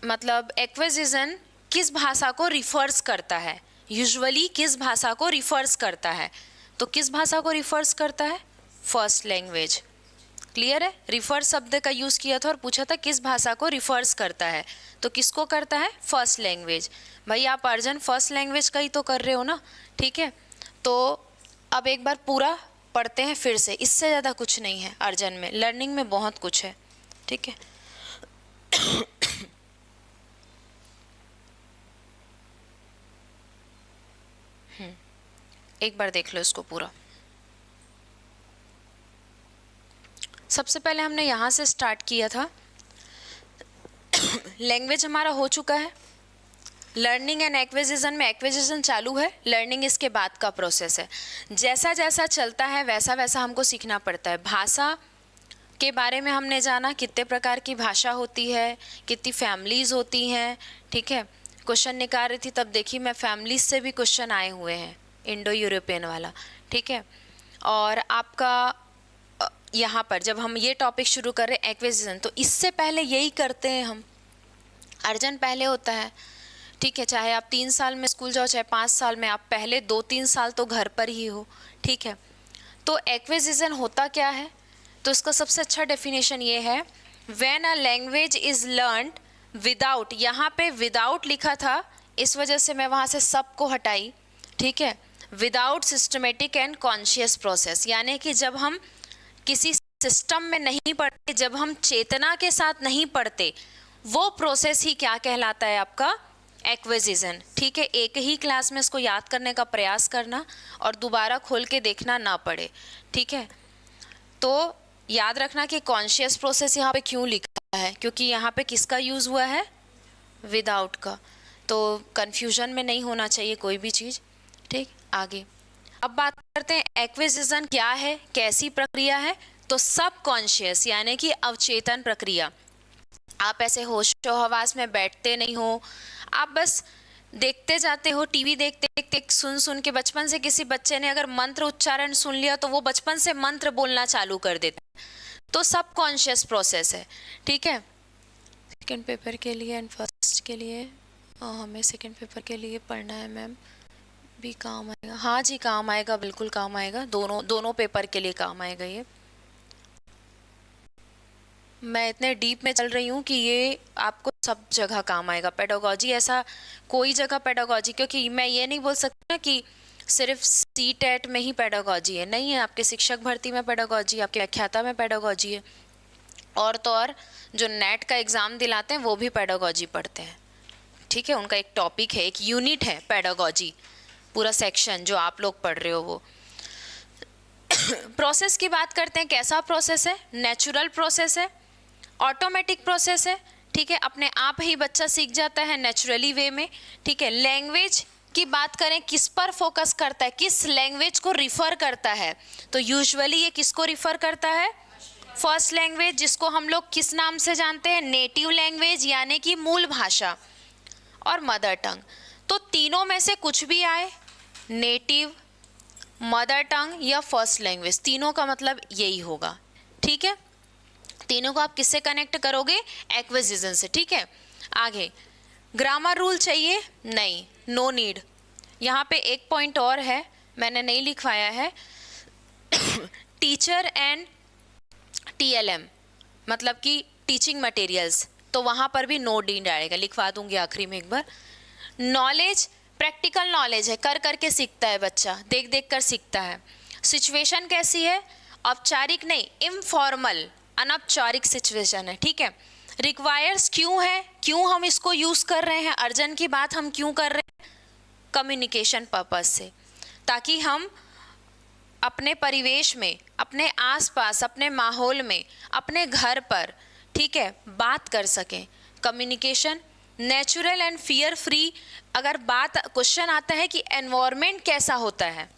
Speaker 1: मतलब एक्विजिशन किस भाषा को रिफर्स करता है? यूजुअली किस भाषा को रिफर्स करता है? तो किस भाषा को रिफर्स करता है? First language. क्लियर है? रिफर शब्द का यूज़ किया था और पूछा था किस भाषा को रिफर्स करता है, तो किसको करता है? First language. भाई आप अर्जन फर्स्ट लैंग्वेज का ही तो कर रहे हो ना। ठीक है, तो अब एक बार पूरा पढ़ते हैं फिर से, इससे ज़्यादा कुछ नहीं है अर्जन में, लर्निंग में बहुत कुछ है। ठीक है, एक बार देख लो इसको पूरा। सबसे पहले हमने यहाँ से स्टार्ट किया था। लैंग्वेज हमारा हो चुका है। लर्निंग एंड एक्विजिशन में एक्विजिशन चालू है, लर्निंग इसके बाद का प्रोसेस है। जैसा जैसा चलता है वैसा वैसा हमको सीखना पड़ता है। भाषा के बारे में हमने जाना, कितने प्रकार की भाषा होती है, कितनी फैमिलीज़ होती हैं, ठीक है। क्वेश्चन निकाल रही थी तब देखी मैं, फैमिलीज से भी क्वेश्चन आए हुए हैं, इंडो यूरोपियन वाला, ठीक है। और आपका यहाँ पर जब हम ये टॉपिक शुरू कर रहे हैं एक्विजिशन, तो इससे पहले यही करते हैं हम। अर्जन पहले होता है, ठीक है। चाहे आप 3 साल में स्कूल जाओ, चाहे 5 साल में, आप पहले 2-3 साल तो घर पर ही हो, ठीक है। तो एक्विजिशन होता क्या है, तो इसका सबसे अच्छा डेफिनेशन ये है, when a language is learned without, यहाँ पे विदाउट लिखा था इस वजह से मैं वहाँ से सब को हटाई, ठीक है। Without systematic and conscious process, यानी कि जब हम किसी सिस्टम में नहीं पढ़ते, जब हम चेतना के साथ नहीं पढ़ते, वो प्रोसेस ही क्या कहलाता है आपका, एक्विजिशन, ठीक है। एक ही क्लास में इसको याद करने का प्रयास करना और दोबारा खोल के देखना ना पड़े, ठीक है। तो याद रखना कि कॉन्शियस प्रोसेस यहाँ पे क्यों लिखा है, क्योंकि यहाँ पे किसका यूज़ हुआ है, विदाउट का। तो कन्फ्यूजन में नहीं होना चाहिए कोई भी चीज़, ठीक। आगे अब बात करते हैं एक्विजिशन क्या है, कैसी प्रक्रिया है। तो सब कॉन्शियस यानी कि अवचेतन प्रक्रिया। आप ऐसे होशो हवास में बैठते नहीं हो, आप बस देखते जाते हो, टीवी देखते देखते सुन सुन के। बचपन से किसी बच्चे ने अगर मंत्र उच्चारण सुन लिया तो वो बचपन से मंत्र बोलना चालू कर देता है। तो सब कॉन्शियस प्रोसेस है, ठीक है। सेकेंड पेपर के लिए एंड फर्स्ट के लिए हमें सेकेंड पेपर के लिए पढ़ना है मैम, भी काम आएगा। हाँ जी काम आएगा, बिल्कुल काम आएगा, दोनों पेपर के लिए काम आएगा ये। मैं इतने डीप में चल रही हूँ कि ये आपको सब जगह काम आएगा। पेडागॉजी ऐसा कोई जगह पेडागॉजी, क्योंकि मैं ये नहीं बोल सकती ना कि सिर्फ सीटेट में ही पेडागॉजी है, नहीं है। आपके शिक्षक भर्ती में पेडागॉजी, आपके व्याख्याता में पेडागॉजी है, और तो और जो नेट का एग्ज़ाम दिलाते हैं वो भी पेडागॉजी पढ़ते हैं, ठीक है। उनका एक टॉपिक है, एक यूनिट है पेडागॉजी, पूरा सेक्शन जो आप लोग पढ़ रहे हो वो। प्रोसेस की बात करते हैं, कैसा प्रोसेस है, नेचुरल प्रोसेस है, ऑटोमेटिक प्रोसेस है, ठीक है। अपने आप ही बच्चा सीख जाता है नेचुरली वे में, ठीक है। लैंग्वेज की बात करें, किस पर फोकस करता है, किस लैंग्वेज को रिफ़र करता है, तो यूजुअली ये किसको रिफ़र करता है, फर्स्ट लैंग्वेज, जिसको हम लोग किस नाम से जानते हैं, नेटिव लैंग्वेज यानी कि मूल भाषा, और मदर टंग। तो तीनों में से कुछ भी आए, नेटिव, मदर टंग या फर्स्ट लैंग्वेज, तीनों का मतलब यही होगा, ठीक है। तीनों को आप किससे कनेक्ट करोगे, एक्विजिशन से, ठीक है। आगे ग्रामर रूल चाहिए, नहीं, नो नीड। यहाँ पे एक पॉइंट और है, मैंने नहीं लिखवाया है, टीचर एंड TLM मतलब कि टीचिंग मटेरियल्स, तो वहाँ पर भी नो नीड आएगा, लिखवा दूंगी आखिरी में एक बार। नॉलेज प्रैक्टिकल नॉलेज है, कर करके सीखता है बच्चा, देख देख कर सीखता है। सिचुएशन कैसी है, औपचारिक नहीं, इनफॉर्मल, अनौपचारिक सिचुएशन है, ठीक है। रिक्वायर्स क्यों है, क्यों हम इसको यूज़ कर रहे हैं, अर्जन की बात हम क्यों कर रहे हैं, कम्युनिकेशन पर्पस से, ताकि हम अपने परिवेश में, अपने आसपास, अपने माहौल में, अपने घर पर, ठीक है, बात कर सकें। Communication natural and fear free. अगर बात क्वेश्चन आता है कि एनवायरनमेंट कैसा होता है,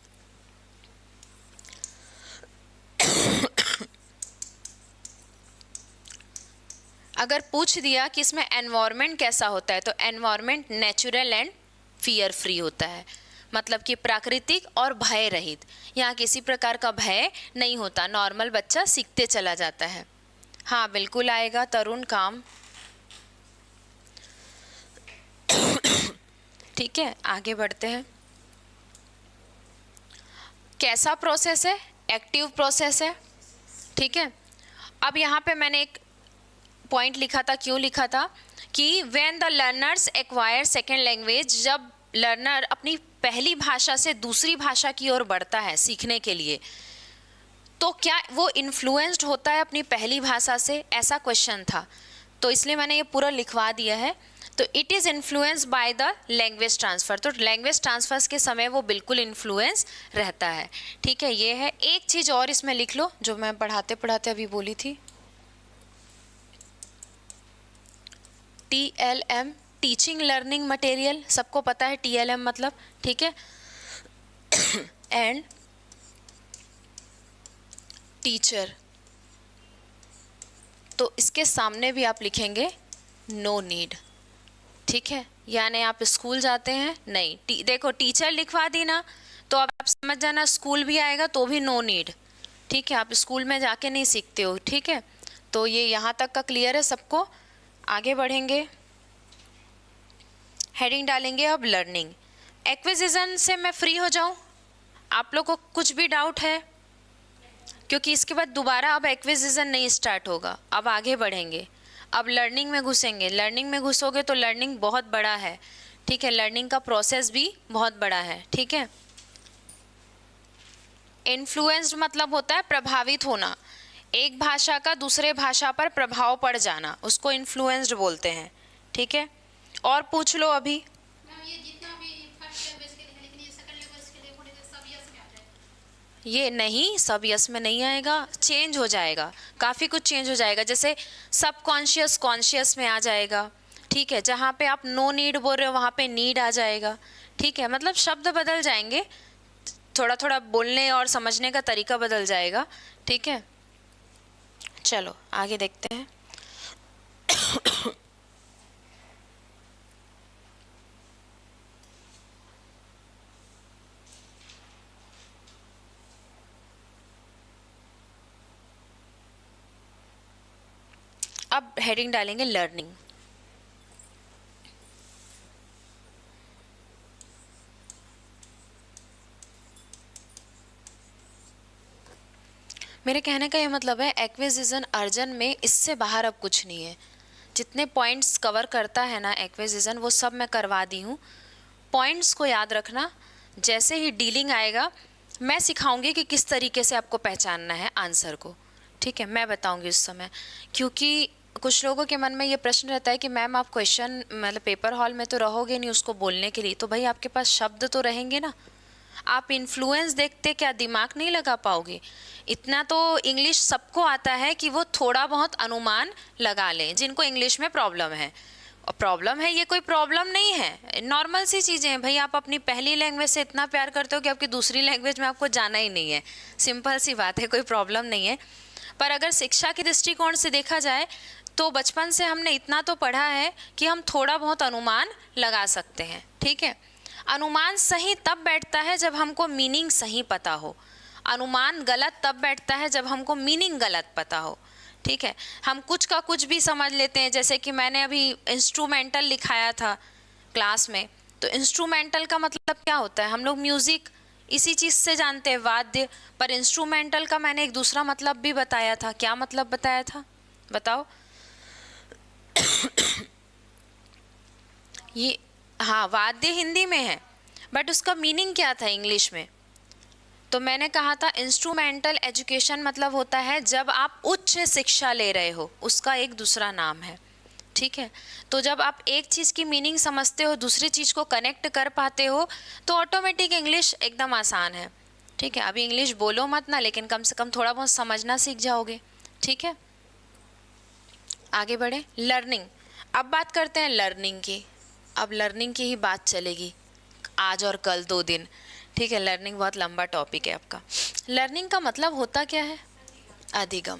Speaker 1: अगर पूछ दिया कि इसमें एनवायरनमेंट कैसा होता है, तो environment natural and fear free होता है, मतलब कि प्राकृतिक और भय रहित। यहाँ किसी प्रकार का भय नहीं होता, नॉर्मल बच्चा सीखते चला जाता है। हाँ बिल्कुल आएगा तरुण काम, ठीक है। आगे बढ़ते हैं, कैसा प्रोसेस है, एक्टिव प्रोसेस है, ठीक है। अब यहाँ पे मैंने एक पॉइंट लिखा था, क्यों लिखा था कि when the learners acquire second language, जब लर्नर अपनी पहली भाषा से दूसरी भाषा की ओर बढ़ता है सीखने के लिए, तो क्या वो इन्फ्लुएंस्ड होता है अपनी पहली भाषा से, ऐसा क्वेश्चन था। तो इसलिए मैंने ये पूरा लिखवा दिया है। तो it is influence by the language transfer, तो लैंग्वेज ट्रांसफर्स के समय वो बिल्कुल इन्फ्लुएंस रहता है। ठीक है, ये है। एक चीज़ और इसमें लिख लो जो मैं पढ़ाते पढ़ाते अभी बोली थी, TLM, टीचिंग लर्निंग मटेरियल, सबको पता है TLM मतलब, ठीक है। एंड टीचर, तो इसके सामने भी आप लिखेंगे नो नीड। ठीक है, यानी आप स्कूल जाते हैं, नहीं, देखो टीचर लिखवा दी ना, तो अब आप समझ जाना स्कूल भी आएगा तो भी नो नीड। ठीक है, आप स्कूल में जाके नहीं सीखते हो। ठीक है, तो ये यहाँ तक का क्लियर है सबको। आगे बढ़ेंगे, हेडिंग डालेंगे अब लर्निंग। एक्विजिशन से मैं फ्री हो जाऊँ, आप लोग को कुछ भी डाउट है? क्योंकि इसके बाद दोबारा अब एक्विजिशन नहीं स्टार्ट होगा, अब आगे बढ़ेंगे, अब लर्निंग में घुसेंगे। लर्निंग में घुसोगे तो लर्निंग बहुत बड़ा है। ठीक है, लर्निंग का प्रोसेस भी बहुत बड़ा है। ठीक है, इन्फ्लुएंस्ड मतलब होता है प्रभावित होना, एक भाषा का दूसरे भाषा पर प्रभाव पड़ जाना, उसको इन्फ्लुएंस्ड बोलते हैं। ठीक है, और पूछ लो अभी।
Speaker 2: मैम ये जितना भी फर्स्ट लैंग्वेज के लिए, लेकिन ये सेकंड लैंग्वेज के लिए बोले तो सब यस में आ जाए।
Speaker 1: ये नहीं, सब यस में नहीं आएगा, चेंज हो जाएगा, काफ़ी कुछ चेंज हो जाएगा। जैसे सबकॉन्शियस कॉन्शियस में आ जाएगा। ठीक है, जहाँ पे आप नो नीड बोल रहे हो वहाँ पे नीड आ जाएगा। ठीक है, मतलब शब्द बदल जाएंगे, थोड़ा थोड़ा बोलने और समझने का तरीका बदल जाएगा। ठीक है, चलो आगे देखते हैं। अब हेडिंग डालेंगे लर्निंग। मेरे कहने का ये मतलब है एक्विजिशन अर्जन में इससे बाहर अब कुछ नहीं है। जितने पॉइंट्स कवर करता है ना एक्विजिशन, वो सब मैं करवा दी हूँ। पॉइंट्स को याद रखना, जैसे ही डीलिंग आएगा मैं सिखाऊंगी कि किस तरीके से आपको पहचानना है आंसर को। ठीक है, मैं बताऊंगी उस समय, क्योंकि कुछ लोगों के मन में ये प्रश्न रहता है कि मैम आप क्वेश्चन मतलब पेपर हॉल में तो रहोगे नहीं उसको बोलने के लिए, तो भाई आपके पास शब्द तो रहेंगे ना। आप इन्फ्लुएंस देखते क्या दिमाग नहीं लगा पाओगे? इतना तो इंग्लिश सबको आता है कि वो थोड़ा बहुत अनुमान लगा लें, जिनको इंग्लिश में प्रॉब्लम है। और प्रॉब्लम है, ये कोई प्रॉब्लम नहीं है, नॉर्मल सी चीज़ें हैं भाई। आप अपनी पहली लैंग्वेज से इतना प्यार करते हो कि आपकी दूसरी लैंग्वेज में आपको जाना ही नहीं है, सिंपल सी बात है, कोई प्रॉब्लम नहीं है। पर अगर शिक्षा के दृष्टिकोण से देखा जाए तो बचपन से हमने इतना तो पढ़ा है कि हम थोड़ा बहुत अनुमान लगा सकते हैं। ठीक है, अनुमान सही तब बैठता है जब हमको मीनिंग सही पता हो, अनुमान गलत तब बैठता है जब हमको मीनिंग गलत पता हो। ठीक है, हम कुछ का कुछ भी समझ लेते हैं, जैसे कि मैंने अभी इंस्ट्रूमेंटल लिखाया था क्लास में, तो इंस्ट्रूमेंटल का मतलब क्या होता है? हम लोग म्यूज़िक इसी चीज़ से जानते हैं, वाद्य, पर इंस्ट्रूमेंटल का मैंने एक दूसरा मतलब भी बताया था। क्या मतलब बताया था बताओ? ये हाँ, वाद्य हिंदी में है, बट उसका मीनिंग क्या था इंग्लिश में? तो मैंने कहा था इंस्ट्रूमेंटल एजुकेशन मतलब होता है जब आप उच्च शिक्षा ले रहे हो, उसका एक दूसरा नाम है। ठीक है, तो जब आप एक चीज़ की मीनिंग समझते हो, दूसरी चीज़ को कनेक्ट कर पाते हो, तो ऑटोमेटिक इंग्लिश एकदम आसान है। ठीक है, अभी इंग्लिश बोलो मत ना, लेकिन कम से कम थोड़ा बहुत समझना सीख जाओगे। ठीक है, आगे बढ़े। लर्निंग, अब बात करते हैं लर्निंग की। अब लर्निंग की ही बात चलेगी आज और कल 2 दिन। ठीक है, लर्निंग बहुत लंबा टॉपिक है आपका। लर्निंग का मतलब होता क्या है? अधिगम।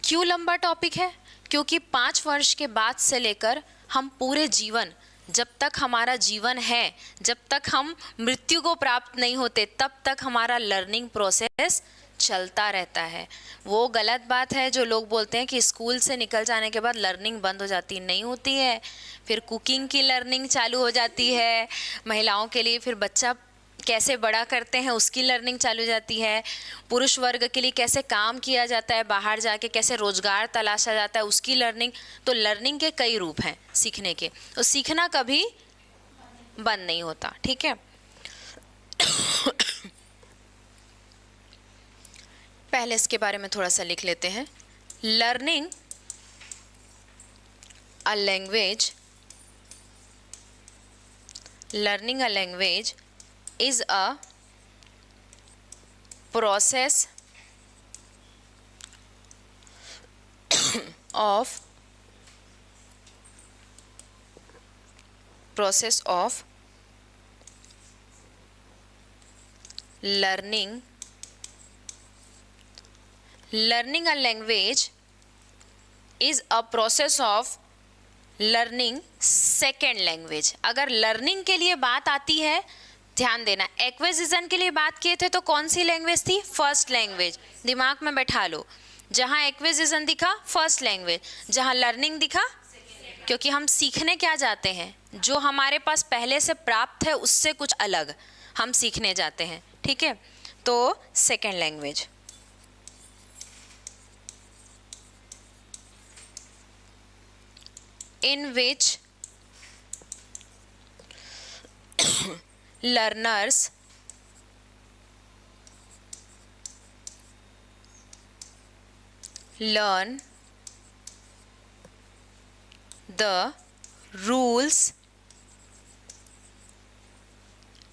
Speaker 1: क्यों लंबा टॉपिक है? क्योंकि 5 वर्ष के बाद से लेकर हम पूरे जीवन, जब तक हमारा जीवन है, जब तक हम मृत्यु को प्राप्त नहीं होते, तब तक हमारा लर्निंग प्रोसेस चलता रहता है। वो गलत बात है जो लोग बोलते हैं कि स्कूल से निकल जाने के बाद लर्निंग बंद हो जाती, नहीं होती है। फिर कुकिंग की लर्निंग चालू हो जाती है महिलाओं के लिए, फिर बच्चा कैसे बड़ा करते हैं उसकी लर्निंग चालू हो जाती है, पुरुष वर्ग के लिए कैसे काम किया जाता है, बाहर जाके कैसे रोजगार तलाशा जाता है उसकी लर्निंग। तो लर्निंग के कई रूप हैं सीखने के, तो सीखना कभी बंद नहीं होता। ठीक है, पहले इसके बारे में थोड़ा सा लिख लेते हैं। Learning a language is a process of learning a language is a process of learning second language. अगर लर्निंग के लिए बात आती है, ध्यान देना, एक्विजिशन के लिए बात किए थे तो कौन सी लैंग्वेज थी? First language. दिमाग में बैठा लो, जहाँ एक्विजिशन दिखा फर्स्ट लैंग्वेज, जहाँ लर्निंग दिखा, क्योंकि हम सीखने क्या जाते हैं, जो हमारे पास पहले से प्राप्त है उससे कुछ अलग हम सीखने जाते हैं, ठीक है, तो second language. in which learners learn the rules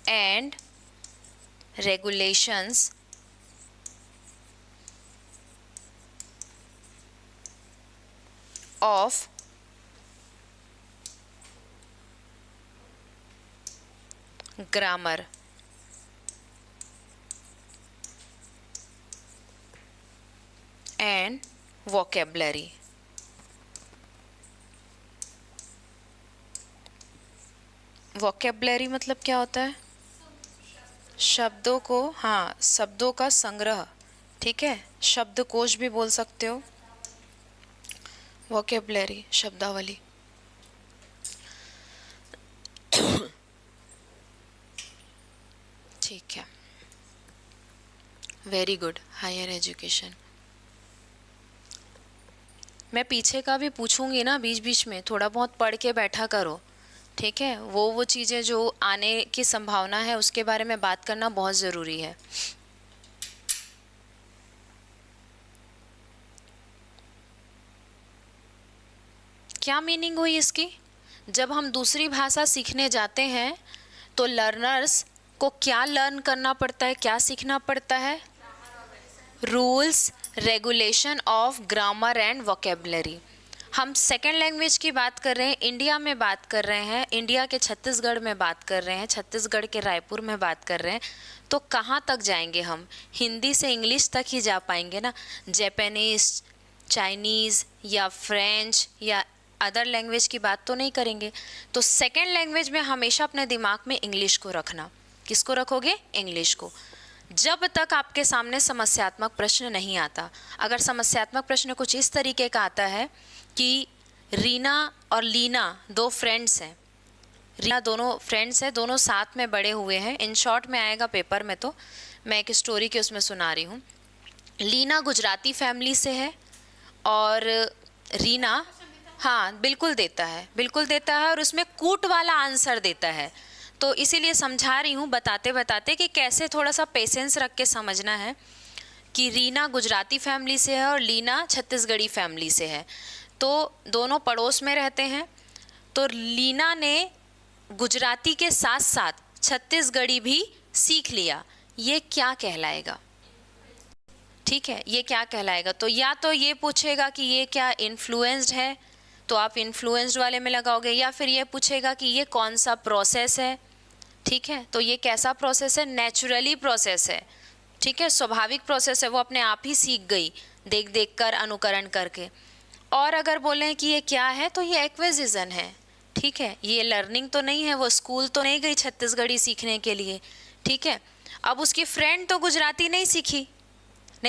Speaker 1: and regulations of grammar and vocabulary। vocabulary मतलब क्या होता है? शब्दों को, हाँ, शब्दों का संग्रह, ठीक है, शब्दकोश भी बोल सकते हो, vocabulary शब्दावली। ठीक है, वेरी गुड। हायर एजुकेशन मैं पीछे का भी पूछूंगी ना, बीच बीच में थोड़ा बहुत पढ़ के बैठा करो, ठीक है, वो चीज़ें जो आने की संभावना है उसके बारे में बात करना बहुत ज़रूरी है। क्या मीनिंग हुई इसकी? जब हम दूसरी भाषा सीखने जाते हैं तो लर्नर्स को क्या लर्न करना पड़ता है, क्या सीखना पड़ता है? Rules regulation of grammar and vocabulary. हम सेकेंड लैंग्वेज की बात कर रहे हैं, इंडिया में बात कर रहे हैं, इंडिया के छत्तीसगढ़ में बात कर रहे हैं, छत्तीसगढ़ के रायपुर में बात कर रहे हैं, तो कहाँ तक जाएंगे हम? हिंदी से इंग्लिश तक ही जा पाएंगे ना, जापानीज़, चाइनीज़ या फ्रेंच या अदर लैंग्वेज की बात तो नहीं करेंगे। तो सेकेंड लैंग्वेज में हमेशा अपने दिमाग में इंग्लिश को रखना। किसको रखोगे? इंग्लिश को। जब तक आपके सामने समस्यात्मक प्रश्न नहीं आता। अगर समस्यात्मक प्रश्न कुछ इस तरीके का आता है कि रीना और लीना दो फ्रेंड्स हैं, रीना दोनों फ्रेंड्स हैं, दोनों साथ में बड़े हुए हैं, इन शॉर्ट में आएगा पेपर में, तो मैं एक स्टोरी के उसमें सुना रही हूँ। लीना गुजराती फैमिली से है और रीना, हाँ बिल्कुल देता है, बिल्कुल देता है, और उसमें कूट वाला आंसर देता है। तो इसीलिए समझा रही हूँ बताते बताते कि कैसे थोड़ा सा पेशेंस रख के समझना है कि रीना गुजराती फैमिली से है और लीना छत्तीसगढ़ी फैमिली से है, तो दोनों पड़ोस में रहते हैं। तो लीना ने गुजराती के साथ साथ छत्तीसगढ़ी भी सीख लिया। ये क्या कहलाएगा? ठीक है, ये क्या कहलाएगा? तो या तो ये पूछेगा कि ये क्या इन्फ्लुएंस्ड है, तो आप इन्फ्लुएंस्ड वाले में लगाओगे, या फिर ये पूछेगा कि ये कौन सा प्रोसेस है। ठीक है, तो ये कैसा प्रोसेस है? नेचुरली प्रोसेस है, ठीक है, स्वाभाविक प्रोसेस है, वो अपने आप ही सीख गई देख देख कर, अनुकरण करके। और अगर बोलें कि ये क्या है, तो ये एक्विजिशन है, ठीक है, ये लर्निंग तो नहीं है, वो स्कूल तो नहीं गई छत्तीसगढ़ी सीखने के लिए, ठीक है। अब उसकी फ्रेंड तो गुजराती नहीं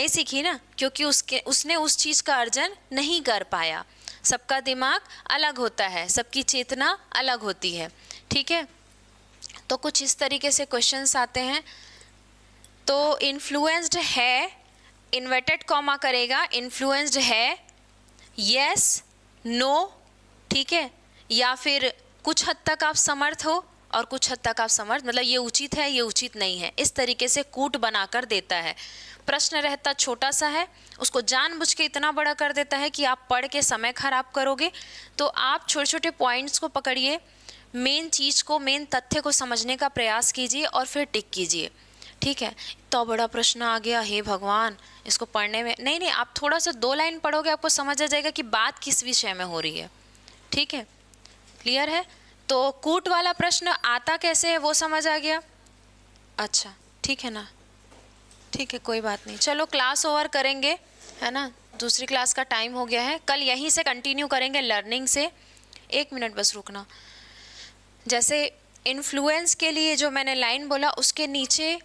Speaker 1: सीखी ना, क्योंकि उसने उस चीज़ का अर्जन नहीं कर पाया। सबका दिमाग अलग होता है, सबकी चेतना अलग होती है, ठीक है। तो कुछ इस तरीके से क्वेश्चंस आते हैं। तो इन्फ्लुएंस्ड है, इन्वर्टेड कॉमा करेगा, इन्फ्लुएंस्ड है, यस नो, ठीक है, या फिर कुछ हद तक आप समर्थ हो और कुछ हद तक आप समझ, मतलब ये उचित है, ये उचित नहीं है, इस तरीके से कूट बनाकर देता है। प्रश्न रहता छोटा सा है, उसको जानबूझ के इतना बड़ा कर देता है कि आप पढ़ के समय खराब करोगे। तो आप छोटे छोटे पॉइंट्स को पकड़िए, मेन चीज़ को, मेन तथ्य को समझने का प्रयास कीजिए और फिर टिक कीजिए। ठीक है, तो बड़ा प्रश्न आ गया, हे भगवान, इसको पढ़ने में नहीं, आप थोड़ा सा 2 लाइन पढ़ोगे, आपको समझ आ जाएगा कि बात किस विषय में हो रही है। ठीक है, क्लियर है? तो कूट वाला प्रश्न आता कैसे है वो समझ आ गया? अच्छा, ठीक है ना, ठीक है, कोई बात नहीं। चलो क्लास ओवर करेंगे, है ना, दूसरी क्लास का टाइम हो गया है। कल यहीं से कंटिन्यू करेंगे लर्निंग से। 1 मिनट बस रुकना। जैसे इन्फ्लुएंस के लिए जो मैंने लाइन बोला, उसके नीचे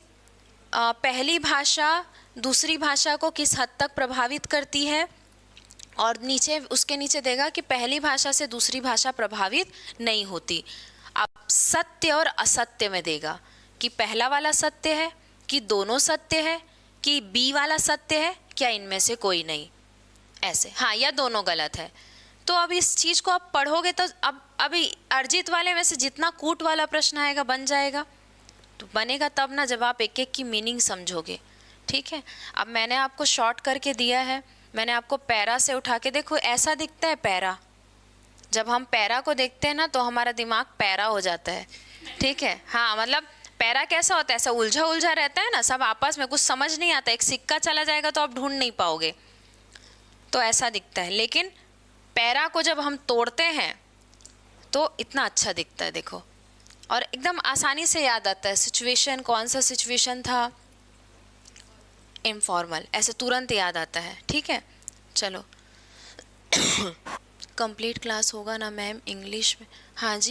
Speaker 1: पहली भाषा दूसरी भाषा को किस हद तक प्रभावित करती है, और नीचे उसके नीचे देगा कि पहली भाषा से दूसरी भाषा प्रभावित नहीं होती। अब सत्य और असत्य में देगा कि पहला वाला सत्य है, कि दोनों सत्य है, कि बी वाला सत्य है, क्या इनमें से कोई नहीं, ऐसे, हाँ, या दोनों गलत है। तो अब इस चीज़ को आप पढ़ोगे तो अब अभी अर्जित वाले में से जितना कूट वाला प्रश्न आएगा बन जाएगा, तो बनेगा तब ना जब आप एक एक की मीनिंग समझोगे। ठीक है, अब मैंने आपको शॉर्ट करके दिया है, मैंने आपको पैरा से उठा के, देखो ऐसा दिखता है पैरा। जब हम पैरा को देखते हैं ना तो हमारा दिमाग पैरा हो जाता है। ठीक है, हाँ, मतलब पैरा कैसा होता है, ऐसा उलझा उलझा रहता है ना, सब आपस में कुछ समझ नहीं आता, एक सिक्का चला जाएगा तो आप ढूंढ नहीं पाओगे, तो ऐसा दिखता है। लेकिन पैरा को जब हम तोड़ते हैं तो इतना अच्छा दिखता है, देखो, और एकदम आसानी से याद आता है। सिचुएशन, कौन सा सिचुएशन था, इनफॉर्मल, ऐसे तुरंत याद आता है। ठीक है, चलो कंप्लीट क्लास होगा ना मैम इंग्लिश में? हाँ जी।